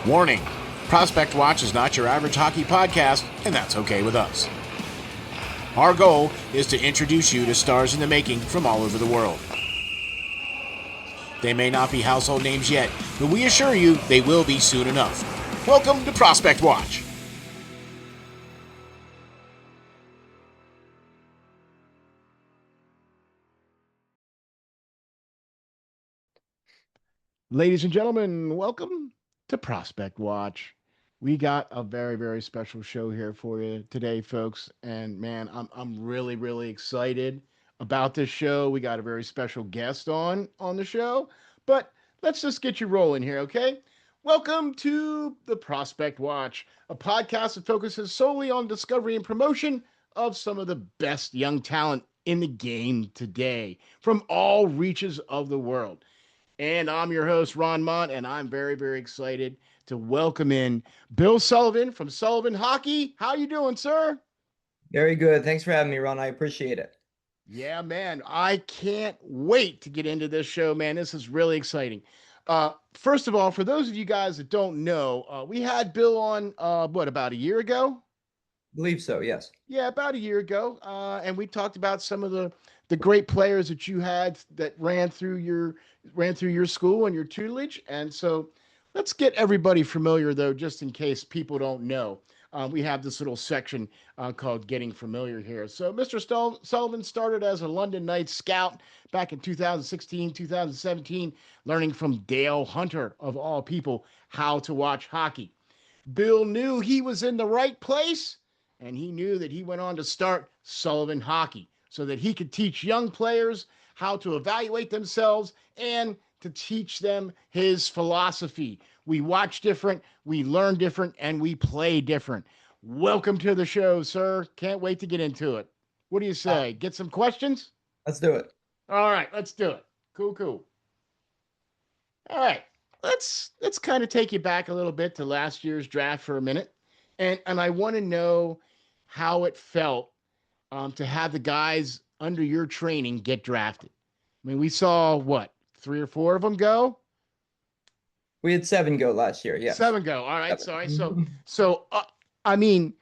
Warning, Prospect Watch is not your average hockey podcast, and that's okay with us. Our goal is to introduce you to stars in the making from all over the world. They may not be household names yet, but we assure you they will be soon enough. Welcome to Prospect Watch. Ladies and gentlemen, welcome to Prospect Watch. We got a very, very special show here for you today, folks. And man, I'm really excited about this show. We got a very special guest on the show, but let's just get you rolling here, okay? Welcome to the Prospect Watch, a podcast that focuses solely on discovery and promotion of some of the best young talent in the game today from all reaches of the world. And I'm your host, Ron Mont, and I'm very excited to welcome in Bill Sullivan from Sullivan Hockey. How you doing, sir? Very good. Thanks for having me, Ron. I appreciate it. Yeah, man. I can't wait to get into this show, man. This is really exciting. First of all, for those of you guys that don't know, we had Bill on, about a year ago? Believe so, yes. Yeah, about a year ago. And we talked about some of the great players that you had that ran through your school and your tutelage. And so let's get everybody familiar, though, just in case people don't know. We have this little section called Getting Familiar here. So Mr. Sullivan started as a London Knights scout back in 2016, 2017, learning from Dale Hunter, of all people, how to watch hockey. Bill knew he was in the right place, and he knew that he went on to start Sullivan Hockey so that he could teach young players how to evaluate themselves and to teach them his philosophy. We watch different, we learn different, and we play different. Welcome to the show, sir. Can't wait to get into it. What do you say? Get some questions? Let's do it. All right, let's do it. Cool. All right. Let's kind of take you back a little bit to last year's draft for a minute. And I want to know how it felt to have the guys under your training get drafted. I mean, we saw what, 3 or 4 of them go? We had 7 go last year, yes. 7 go. All right, 7. sorry. So I mean,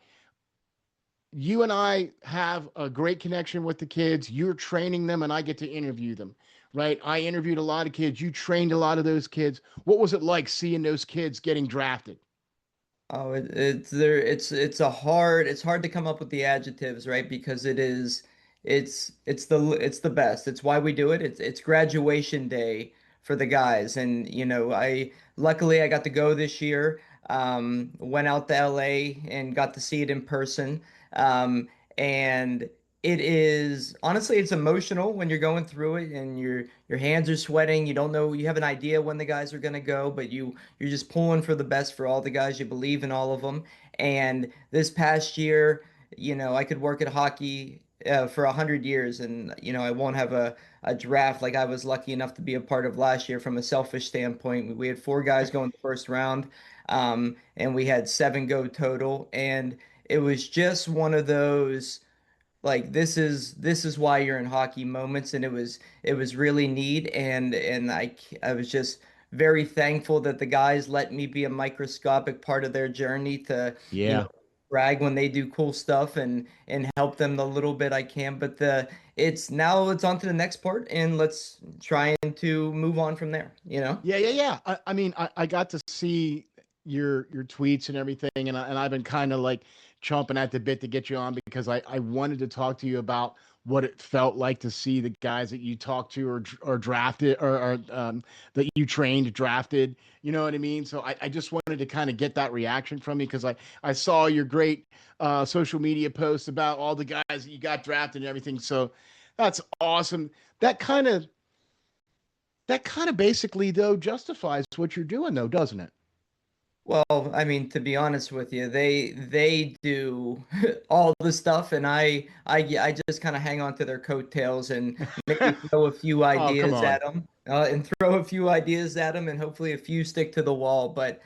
you and I have a great connection with the kids. You're training them, and I get to interview them, right? I interviewed a lot of kids. You trained a lot of those kids. What was it like seeing those kids getting drafted? Oh, it's hard to come up with the adjectives, right? Because it's the best. It's why we do it. It's graduation day for the guys. And I luckily I got to go this year. Went out to LA and got to see it in person. And it is honestly it's emotional when you're going through it and your hands are sweating. You don't know, you have an idea when the guys are gonna go, but you're just pulling for the best for all the guys. You believe in all of them. And this past year, I could work at hockey for 100 years, and I won't have a draft like I was lucky enough to be a part of last year. From a selfish standpoint, we had 4 guys go in the first round, and we had 7 go total, and it was just one of those like this is why you're in hockey moments, and it was really neat, and I was just very thankful that the guys let me be a microscopic part of their journey to Yeah. brag when they do cool stuff and help them the little bit I can. But it's on to the next part, and let's try and to move on from there. Yeah. I mean, I got to see your tweets and everything, and I've been kind of like chomping at the bit to get you on because I wanted to talk to you about what it felt like to see the guys that you talked to or drafted or that you trained drafted. You know what I mean? So I just wanted to kind of get that reaction from you because I saw your great social media posts about all the guys that you got drafted and everything. So that's awesome. That kind of basically though justifies what you're doing though, doesn't it? Well, I mean, to be honest with you, they do all the stuff, and I just kind of hang on to their coattails and maybe throw a few Oh, come ideas on. at them, and hopefully a few stick to the wall. But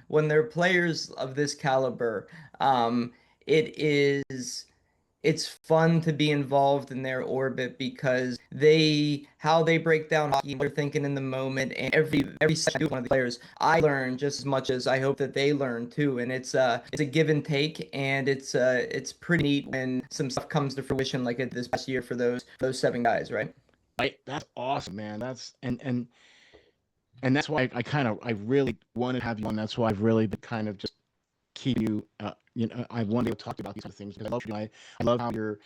when they're players of this caliber, it is. it's fun to be involved in their orbit because how they break down hockey, what they're thinking in the moment, and every session I do with one of the players, I learn just as much as I hope that they learn too. And it's a give and take, and it's pretty neat when some stuff comes to fruition like it this past year for those seven guys, right? Right? That's awesome, man. And that's why I really wanted to have you on. That's why I've really been kind of just keep you, I want to talk about these kind of things because I love you. I love how you're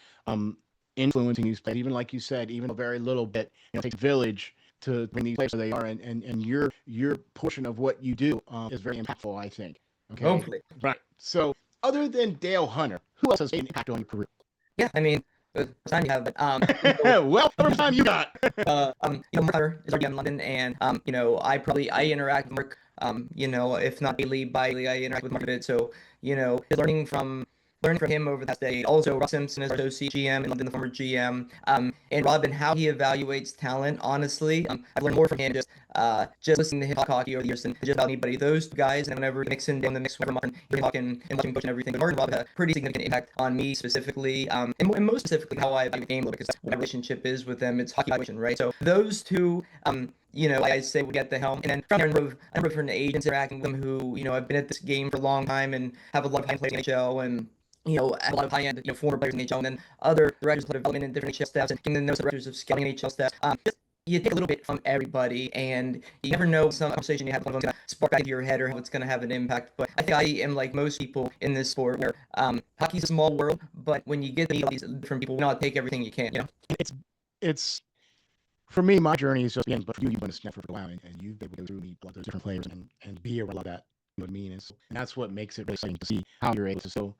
influencing these players. Even like you said, even a very little bit, it takes a village to bring these players where they are, and your portion of what you do is very impactful, I think. Okay, Hopefully. right. So, other than Dale Hunter, who else has made an impact on your career? Yeah, I mean, time you have, but Well, how much time you got? Mark Hunter is already in London, and I interact with Mark, if not daily, bi-weekly, I interact with Mark a bit. So, just learning from him over the past decade. Also, Rob Simpson is our OC GM in London, the former GM, and Rob and how he evaluates talent. Honestly, I've learned more from him just listening to him talk hockey over the years than just about anybody. Those two guys, and whenever mixing down the mix with Mark and hearing talking and watching coach and everything, but Mark and Rob had a pretty significant impact on me specifically, and most specifically how I evaluate the game because that's what my relationship is with them. It's hockey evaluation, right? So those two, I say we get the helm, and then from there, a number of different agents interacting with them who, have been at this game for a long time and have a lot of time playing NHL and a lot of high-end, former players in the NHL, and then other directors of development in different NHL staffs, and getting to know some directors of scouting NHL staff. Just you take a little bit from everybody, and you never know some conversation you have one of them going to spark out of your head or how it's going to have an impact. But I think I am like most people in this sport, where hockey's a small world, but when you get to meet all these different people, not take everything you can. It's it's for me, my journey is just beginning, but for you, you've been a step for a while, and you've been able to go through meet all those different players and be around that. You know what I mean? And that's what makes it really exciting to see how you're able to still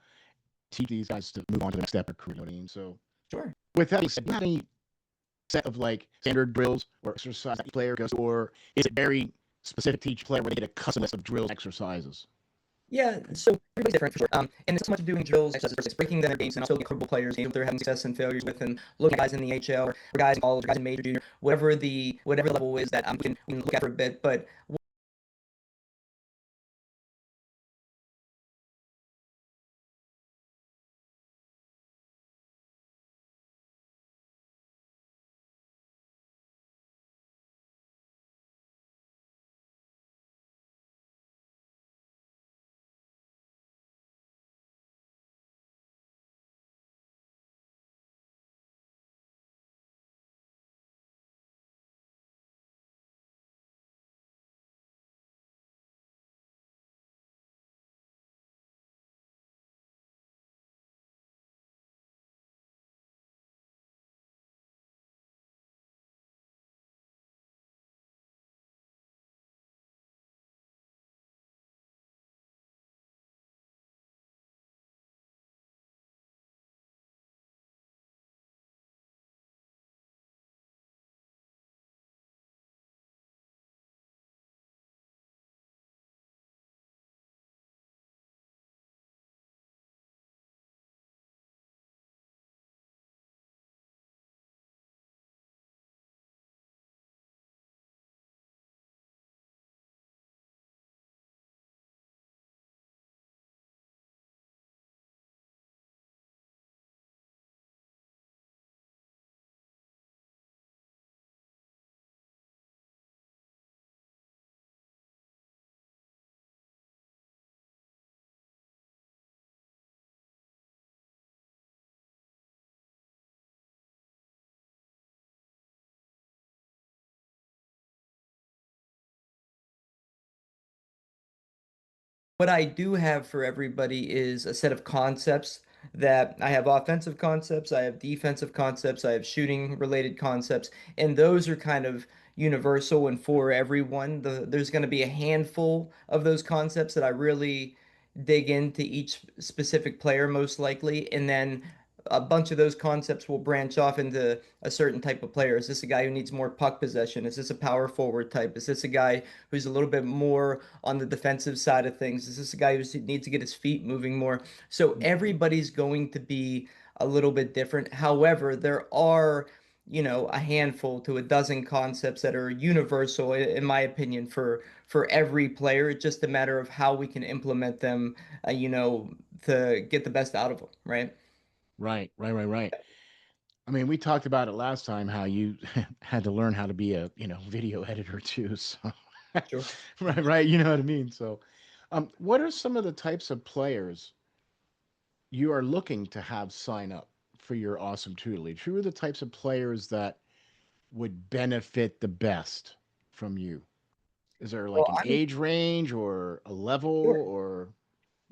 teach these guys to move on to the next step of career. You know what I mean? So, Sure. with that being said, do you have any set of like standard drills or exercise that each player goes, or is it very specific to each player where they get a custom list of drills, exercises? Yeah, so everybody's different for sure. And it's not so much doing drills, exercises, it's breaking down their games and also incredible players, they're having success and failures with, and looking at guys in the HL or guys in college, or guys in major, junior, whatever level is that we can look at for a bit. But what I do have for everybody is a set of concepts that I have offensive concepts, I have defensive concepts, I have shooting related concepts, and those are kind of universal and for everyone. There's going to be a handful of those concepts that I really dig into each specific player most likely, and then a bunch of those concepts will branch off into a certain type of player. Is this a guy who needs more puck possession? Is this a power forward type? Is this a guy who's a little bit more on the defensive side of things? Is this a guy who needs to get his feet moving more? So everybody's going to be a little bit different. However, there are, a handful to a dozen concepts that are universal, in my opinion, for every player. It's just a matter of how we can implement them, to get the best out of them, right? Right, right, right, right. I mean, we talked about it last time how you had to learn how to be a, video editor too. So, Sure. right, right, you know what I mean? So, what are some of the types of players you are looking to have sign up for your awesome tutelage? Who are the types of players that would benefit the best from you? Is there like Well, an I'm age range or a level sure. or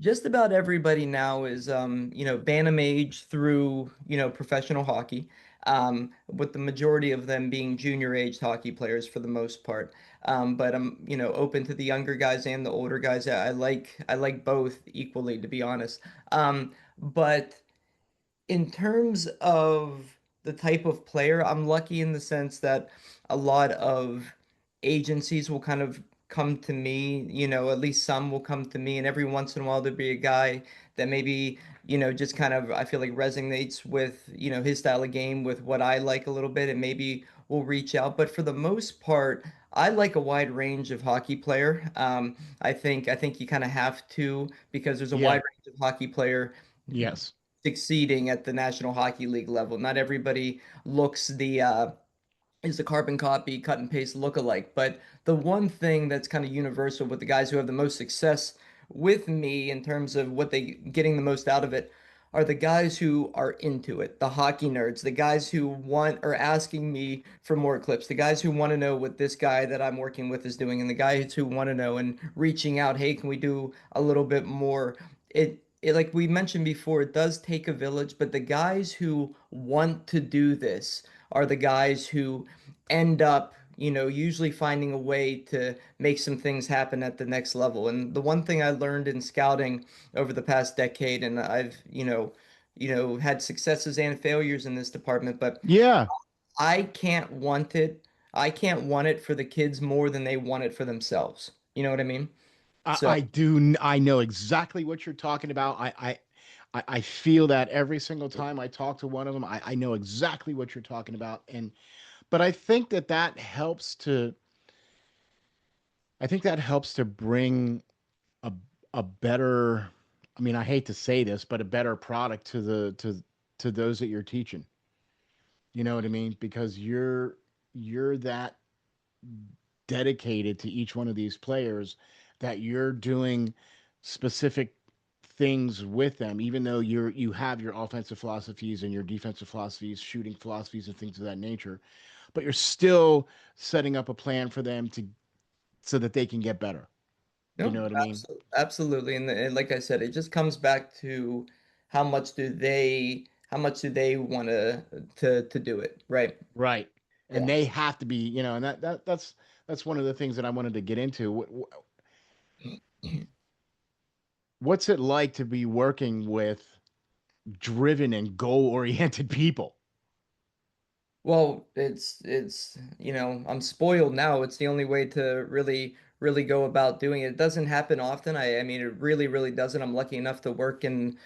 Just about everybody now is Bantam age through, professional hockey. With the majority of them being junior aged hockey players for the most part. But I'm, open to the younger guys and the older guys. I like both equally, to be honest. But in terms of the type of player, I'm lucky in the sense that a lot of agencies will kind of come to me, at least some will come to me, and every once in a while there'll be a guy that maybe, just kind of I feel like resonates with, his style of game with what I like a little bit and maybe will reach out. But for the most part, I like a wide range of hockey player. I think you kind of have to because there's a yeah, wide range of hockey player yes. succeeding at the National Hockey League level. Not everybody looks is the carbon copy, cut and paste look-alike. But the one thing that's kind of universal with the guys who have the most success with me in terms of what they getting the most out of it are the guys who are into it, the hockey nerds, the guys who want are asking me for more clips, the guys who want to know what this guy that I'm working with is doing, and the guys who want to know and reaching out, hey, can we do a little bit more? It like we mentioned before, it does take a village, but the guys who want to do this are the guys who end up, usually finding a way to make some things happen at the next level. And the one thing I learned in scouting over the past decade, and I've, had successes and failures in this department, but Yeah. I can't want it. I can't want it for the kids more than they want it for themselves. You know what I mean? So, I do. I know exactly what you're talking about. I feel that every single time I talk to one of them. I know exactly what you're talking about, and but I think that helps to bring a a better. I mean, I hate to say this, but a better product to to those that you're teaching. You know what I mean? Because you're that dedicated to each one of these players that you're doing specific things with them, even though you have your offensive philosophies and your defensive philosophies, shooting philosophies and things of that nature, but you're still setting up a plan for them to so that they can get better. You know no, what I mean? absolutely. And like I said, it just comes back to how much do they want to do it, right? Right. And Yeah. they have to be, and that's one of the things that I wanted to get into. What's it like to be working with driven and goal oriented people? Well, it's I'm spoiled now. It's the only way to really go about doing it. It doesn't happen often. I mean it really doesn't. I'm lucky enough to work in,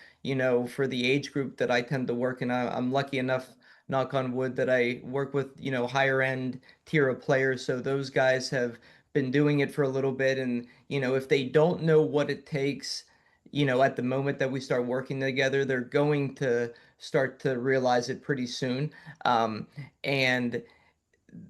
for the age group that I tend to work in. I'm lucky enough, knock on wood, that I work with, higher end tier of players. So those guys have been doing it for a little bit, and if they don't know what it takes, at the moment that we start working together, they're going to start to realize it pretty soon. And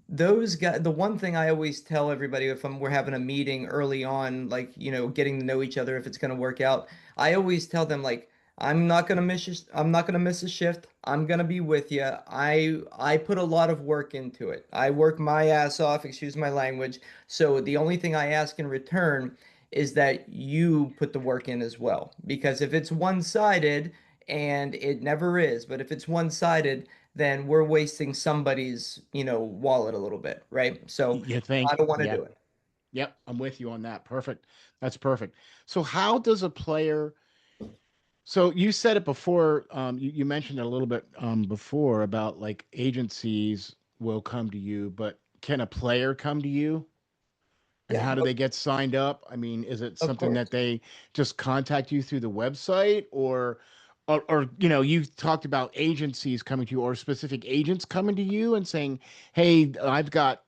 those guys, the one thing I always tell everybody if we're having a meeting early on, like, getting to know each other, if it's going to work out, I always tell them like, I'm not gonna miss a shift. I'm gonna be with you. I put a lot of work into it. I work my ass off, excuse my language. So the only thing I ask in return is that you put the work in as well. Because if it's one-sided, and it never is, but if it's one-sided, then we're wasting somebody's, wallet a little bit, right? So You I think? don't want to Yeah. do it. Yep. I'm with you on that. Perfect. That's perfect. So, how does a player? So, you said it before. You mentioned it a little bit before about like agencies will come to you, but can a player come to you? And Yeah, how do they get signed up? I mean, is it of something that course. they just contact you through the website or you talked about agencies coming to you or specific agents coming to you and saying, "Hey, I've got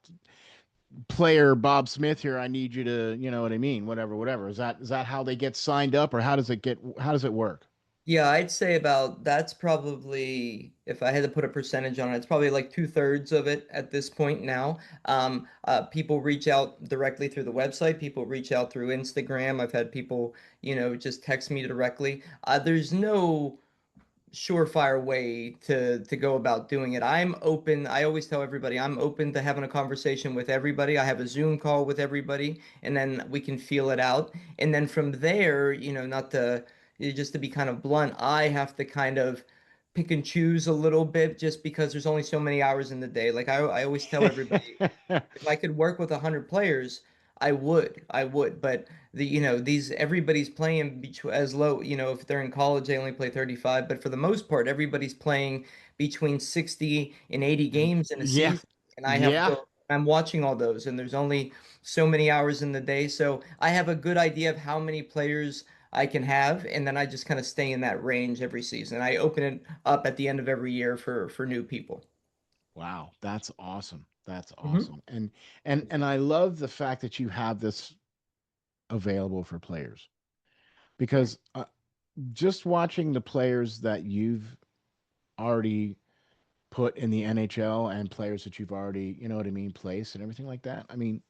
player Bob Smith here. I need you to, you know what I mean, whatever, whatever." Is that how they get signed up or how does it work? Yeah, I'd say about that's probably, if I had to put a percentage on it, it's probably like two-thirds of it at this point now. People reach out directly through the website. People reach out through Instagram. I've had people, just text me directly. There's no surefire way to go about doing it. I'm open. I always tell everybody I'm open to having a conversation with everybody. I have a Zoom call with everybody, and then we can feel it out. And then from there, not to just to be kind of blunt, I have to kind of pick and choose a little bit just because there's only so many hours in the day. Like I always tell everybody, if I could work with 100 players, I would. But these everybody's playing as low, if they're in college, they only play 35. But for the most part, everybody's playing between 60 and 80 games in a Yeah, season. And yeah. I'm watching all those, and there's only so many hours in the day. So I have a good idea of how many players I can have, and then I just kind of stay in that range every season. I open it up at the end of every year for new people. Wow, that's awesome. That's Mhm. awesome. And I love the fact that you have this available for players because just watching the players that you've already put in the NHL and players that you've already, you know what I mean, placed and everything like that. I mean,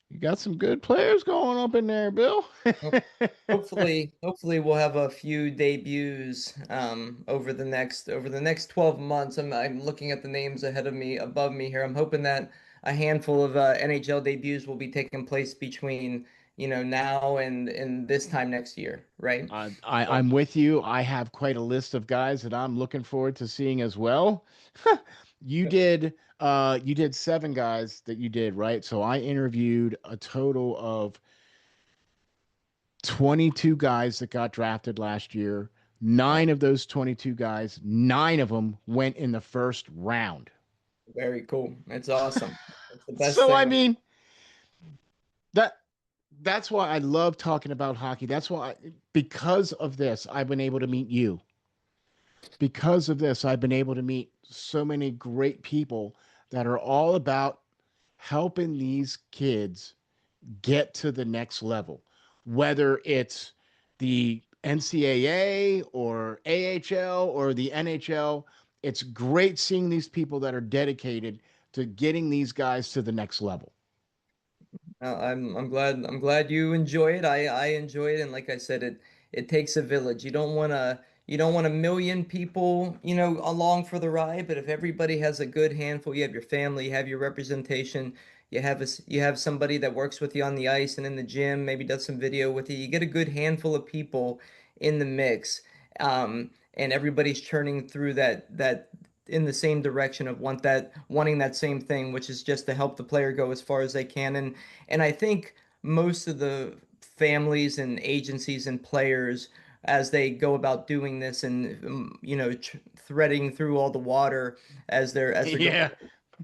you got some good players going up in there, Bill. Hopefully we'll have a few debuts over the next 12 months. I'm looking at the names ahead of me, above me here. I'm hoping that a handful of NHL debuts will be taking place between, now and this time next year, right? I'm with you. I have quite a list of guys that I'm looking forward to seeing as well. You did seven guys that you did, right? So I interviewed a total of 22 guys that got drafted last year. Oh, Nine of those 22 guys, nine of them went in the first round. very cool. It's awesome. It's the best So I thing. mean, that that's why I love talking about hockey. Because of this, I've been able to meet you. Because of this, I've been able to meet so many great people that are all about helping these kids get to the next level, whether it's the NCAA or AHL or the NHL. It's great seeing these people that are dedicated to getting these guys to the next level. I'm glad you enjoy it. I enjoy it, and like I said, it takes a village. You don't want a million people, along for the ride, but if everybody has a good handful, you have your family, you have your representation, you have somebody that works with you on the ice and in the gym, maybe does some video with you. You get a good handful of people in the mix, and everybody's churning through that in the same direction of wanting that same thing, which is just to help the player go as far as they can. And I think most of the families and agencies and players, as they go about doing this and threading through all the water as they're going, Yeah.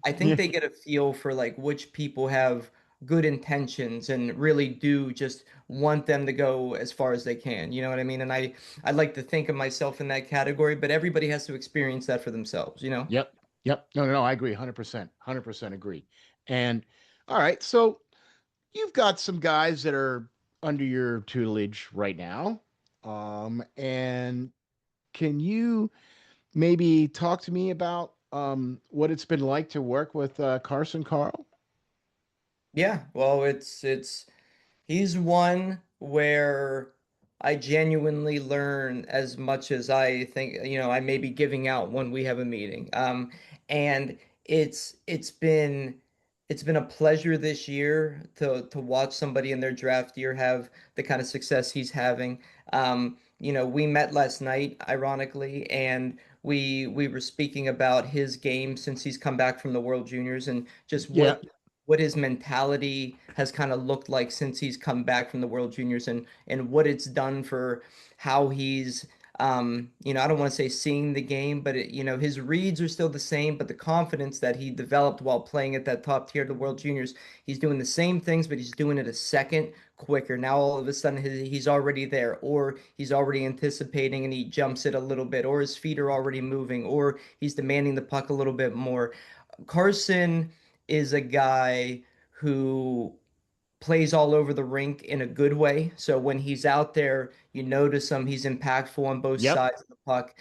I think Yeah. they get a feel for like which people have good intentions and really do just want them to go as far as they can. You know what I mean? And I like to think of myself in that category, but everybody has to experience that for themselves, you know? Yep. Yep. No, no, no. I agree. 100%. 100% agree. And all right. So you've got some guys that are under your tutelage right now. And can you maybe talk to me about what it's been like to work with Carson Carl? Yeah, well, it's he's one where I genuinely learn as much as I think, I may be giving out when we have a meeting. And it's been a pleasure this year to watch somebody in their draft year have the kind of success he's having. We met last night, ironically, and we were speaking about his game since he's come back from the World Juniors and just Yeah. what his mentality has kind of looked like since he's come back from the World Juniors and what it's done for how he's I don't want to say seeing the game, but his reads are still the same, but the confidence that he developed while playing at that top tier of the World Juniors, he's doing the same things, but he's doing it a second quicker. Now all of a sudden he's already there, or he's already anticipating and he jumps it a little bit, or his feet are already moving, or he's demanding the puck a little bit more. Carson is a guy who plays all over the rink in a good way. So when he's out there, you notice him. He's impactful on both Yep. sides of the puck.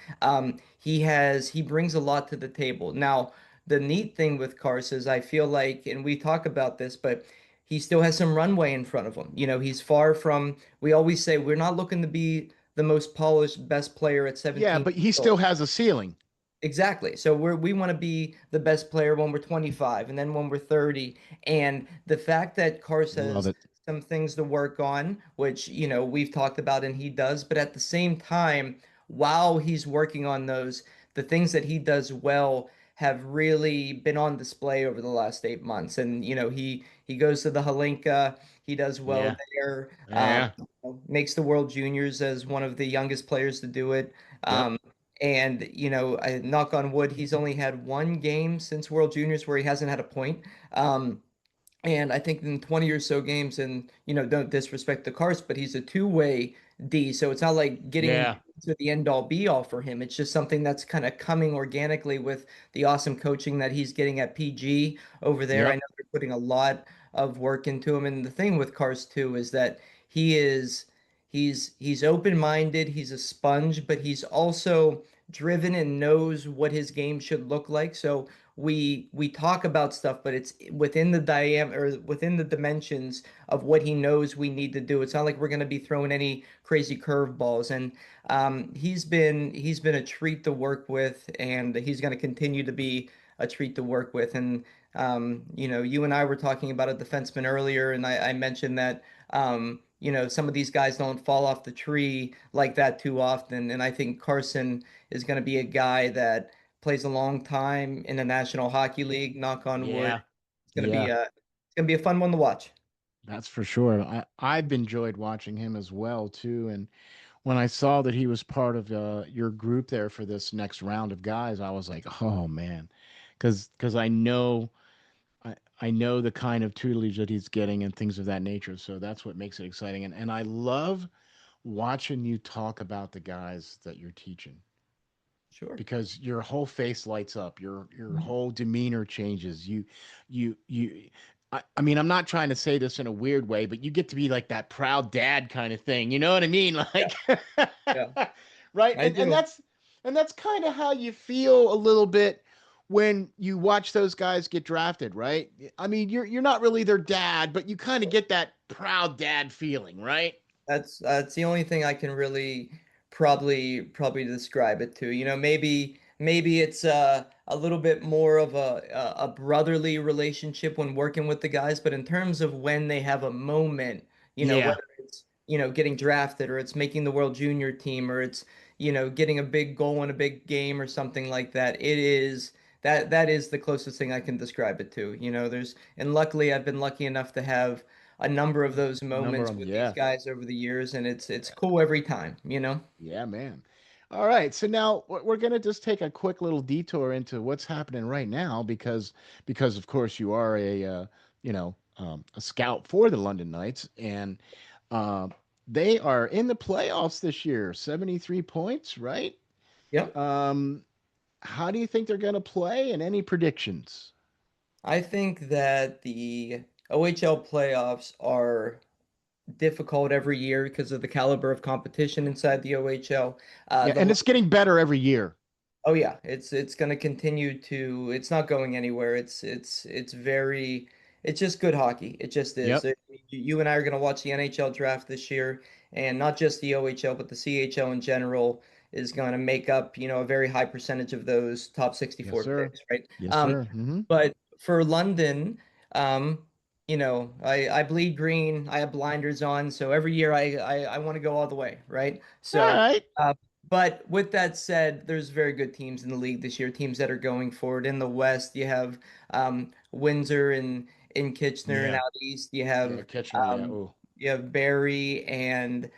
He brings a lot to the table. Now, the neat thing with Carson is I feel like, and we talk about this, but he still has some runway in front of him. He's far from. We always say we're not looking to be the most polished, best player at Yeah, 17 but he years still old. has a ceiling. Exactly. So we want to be the best player when we're 25 and then when we're 30. And the fact that Cars Love has it. some things to work on, which, we've talked about and he does, but at the same time, while he's working on those, the things that he does well have really been on display over the last 8 months. And, he goes to the Halinka, he does well Yeah. there, Yeah. makes the World Juniors as one of the youngest players to do it. Yep. Um, and, knock on wood, he's only had one game since World Juniors where he hasn't had a point. Um, and I think in 20 or so games, and don't disrespect the Cars, but he's a two-way D, so it's not like getting Yeah. to the end all be all for him. It's just something that's kind of coming organically with the awesome coaching that he's getting at PG over there. I know Yep. they're putting a lot of work into him, and the thing with Cars too is that he is he's open-minded, he's a sponge, but he's also driven and knows what his game should look like. So we talk about stuff, but it's within the diameter or within the dimensions of what he knows we need to do. It's not like we're going to be throwing any crazy curveballs. And he's been a treat to work with, and he's going to continue to be a treat to work with. And you and I were talking about a defenseman earlier, and I mentioned that some of these guys don't fall off the tree like that too often. And I think Carson is going to be a guy that plays a long time in the National Hockey League. Knock on wood. Yeah. It's gonna be Yeah. a fun one to watch. That's for sure. I've enjoyed watching him as well too. And when I saw that he was part of your group there for this next round of guys, I was like, oh man, because I know the kind of tutelage that he's getting and things of that nature. So that's what makes it exciting. And I love watching you talk about the guys that you're teaching Sure. because your whole face lights up, your Mhm. whole demeanor changes. You I mean, I'm not trying to say this in a weird way, but you get to be like that proud dad kind of thing. You know what I mean? Yeah, Like yeah, right? I do. And that's kind of how you feel a little bit when you watch those guys get drafted, right? I mean, you're not really their dad, but you kind of get that proud dad feeling, right? That's the only thing I can really probably describe it to. Maybe it's a little bit more of a brotherly relationship when working with the guys, but in terms of when they have a moment, Yeah. whether it's getting drafted or it's making the World Junior team or it's getting a big goal in a big game or something like that, that is the closest thing I can describe it to. And luckily I've been lucky enough to have a number of those Number moments on, with these yeah. guys over the years, and it's cool every time. Yeah, man. All right. So now we're going to just take a quick little detour into what's happening right now because of course you are a scout for the London Knights and uh, they are in the playoffs this year, 73 points, right? Yep. Um, how do you think they're going to play and any predictions? I think that the OHL playoffs are difficult every year because of the caliber of competition inside the OHL. Yeah, The and it's getting better every year. Oh yeah, it's going to continue to. It's not going anywhere. It's just good hockey. It just is. Yep. You and I are going to watch the NHL draft this year, and not just the OHL, but the CHL in general is going to make up, a very high percentage of those top Yes, 64 sir. picks, right? Yes, sir. Hmm. But for London, I bleed green. I have blinders on, so every year I want to go all the way, right? All So. right. But with that said, there's very good teams in the league this year, teams that are going forward. In the West, you have Windsor and in Kitchener, and Yeah. out east Yeah, Kitchener. Yeah. um, Oh. you have Barrie and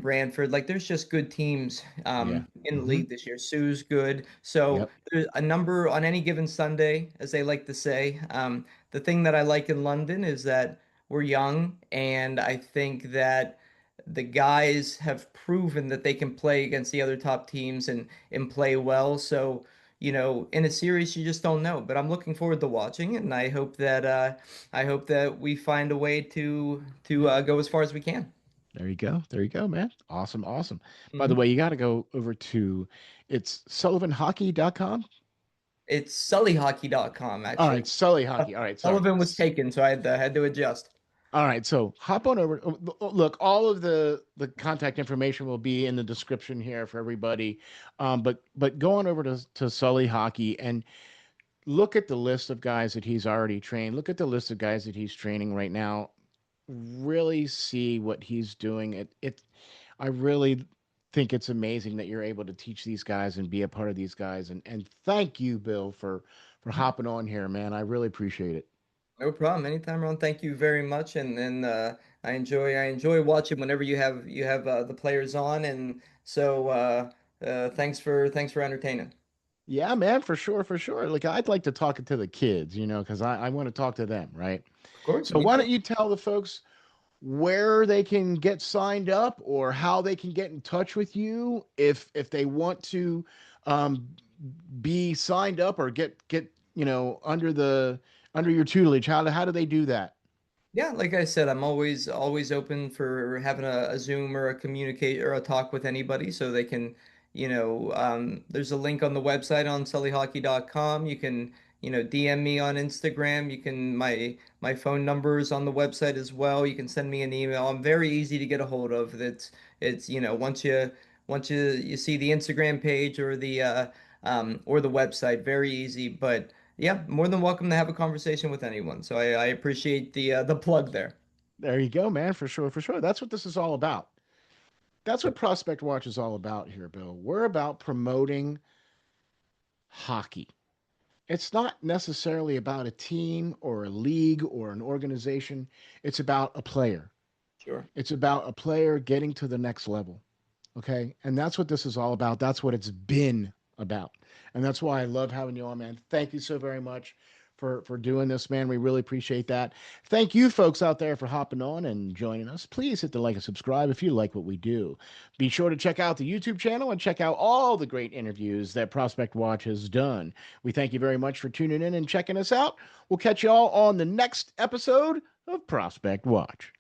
Brantford. Like there's just good teams Yeah. in the Hmm. league this year. Sioux's good. So Yep. there's a number on any given Sunday, as they like to say. The thing that I like in London is that we're young, and I think that the guys have proven that they can play against the other top teams and play well. So, in a series you just don't know. But I'm looking forward to watching it, and I hope that we find a way to go as far as we can. There you go. There you go, man. Awesome, awesome. By the Hmm. way, you got to go over to it's sullivanhockey.com. It's sullyhockey.com All right, actually. Sully Hockey. All right, sorry. Sullivan was taken, so I had to adjust. All right, so hop on over. Look, all of the contact information will be in the description here for everybody. But go on over to Sully Hockey and look at the list of guys that he's already trained. Look at the list of guys that he's training right now. Really see what he's doing. I really think it's amazing that you're able to teach these guys and be a part of these guys. And thank you, Bill, for hopping on here, man. I really appreciate it. No problem. Anytime, Ron. Thank you very much. And I enjoy watching whenever you have the players on. And so thanks for entertaining. Yeah, man, for sure, for sure. Like I'd like to talk it to the kids, because I want to talk to them, right? Of course, So me why don't too. you tell the folks where they can get signed up or how they can get in touch with you if they want to um, be signed up or get under your tutelage. How do they do that? Yeah, like I said, I'm always open for having a Zoom or a communicate or a talk with anybody so they can, there's a link on the website on sullyhockey.com. You can, DM me on Instagram. You can my phone number is on the website as well. You can send me an email. I'm very easy to get a hold of. It's once you see the Instagram page or the website, very easy. But yeah, more than welcome to have a conversation with anyone. So I appreciate the plug there. There you go, man, for sure, for sure. That's what this is all about. That's what Prospect Watch is all about here, Bill. We're about promoting hockey. It's not necessarily about a team or a league or an organization. It's about a player. Sure. It's about a player getting to the next level. Okay. And that's what this is all about. That's what it's been about. And that's why I love having you on, man. Thank you so very much for doing this, man. We really appreciate that. Thank you, folks out there, for hopping on and joining us. Please hit the like and subscribe if you like what we do. Be sure to check out the YouTube channel and check out all the great interviews that Prospect Watch has done. We thank you very much for tuning in and checking us out. We'll catch you all on the next episode of Prospect Watch.